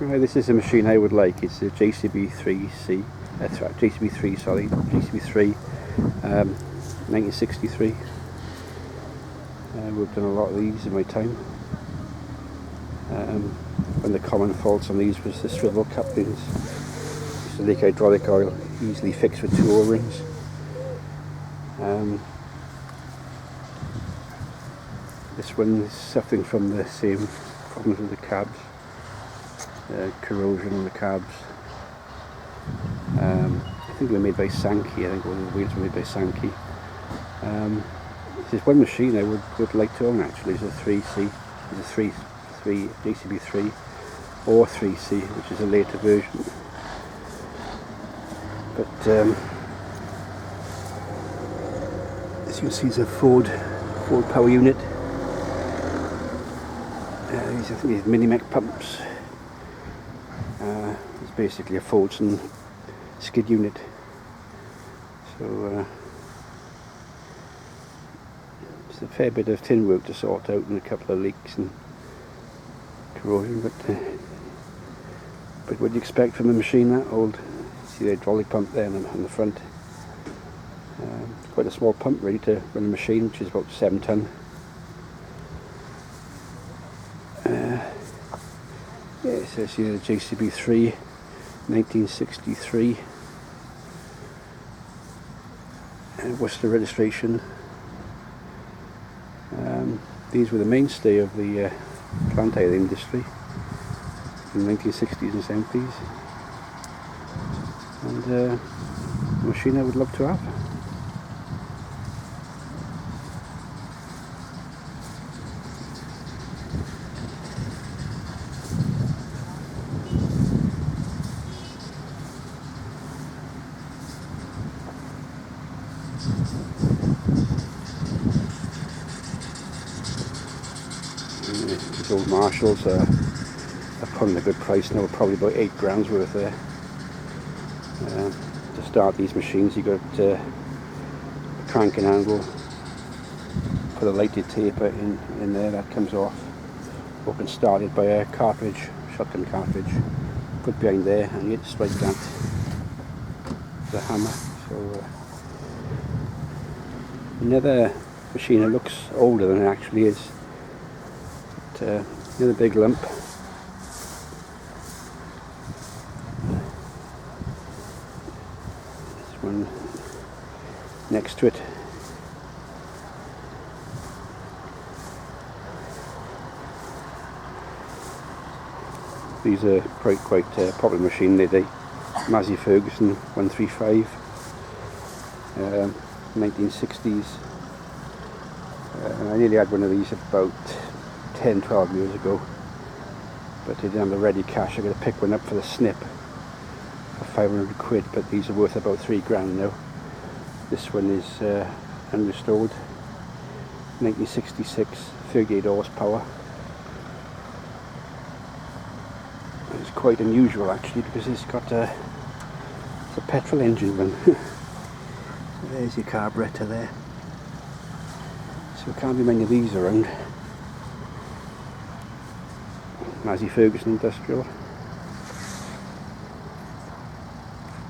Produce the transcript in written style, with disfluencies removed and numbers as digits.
Right, this is a machine I would like. It's a JCB3C. That's right, JCB3. Sorry, JCB3, 1963. We've done a lot of these in my time. One of the common faults on these was the swivel couplings. It's a leak hydraulic oil, easily fixed with 2 O-rings. This one is suffering from the same problems with the cabs. Corrosion on the cabs. I think they were made by Sankey. I think all the wheels were made by Sankey. There's one machine I would like to own actually. It's a 3C. It's a 3 JCB3 or 3C, which is a later version. But as you can see, it's a Ford power unit. I think these mini-mech pumps. It's basically a Fordson skid unit. So it's a fair bit of tin work to sort out and a couple of leaks and corrosion, but what do you expect from a machine that old? See the hydraulic pump there on the front. It's quite a small pump really to run a machine, which is about 7 ton. Yeah, it says here JCB3 1963 Worcester registration. These were the mainstay of the plant oil industry in the 1960s and 70s, and a machine I would love to have. These old Marshalls are putting a good price now, probably about 8 grand's worth there. To start these machines, you got a cranking handle, put a lighted taper in there that comes off, open started by a cartridge, shotgun cartridge, put behind there, and you hit strike that with a hammer. So another machine that looks older than it actually is. But, another big lump. This one next to it. These are quite popular machine today. Massey Ferguson 135, 1960s. I nearly had one of these about 10-12 years ago, but I didn't have the ready cash. I got to pick one up for the snip for 500 quid, but these are worth about 3 grand now. This one is unrestored, 1966, 38 horsepower. It's quite unusual actually, because it's got a petrol engine one. There's your carburettor there. So there can't be many of these around. Massey Ferguson Industrial.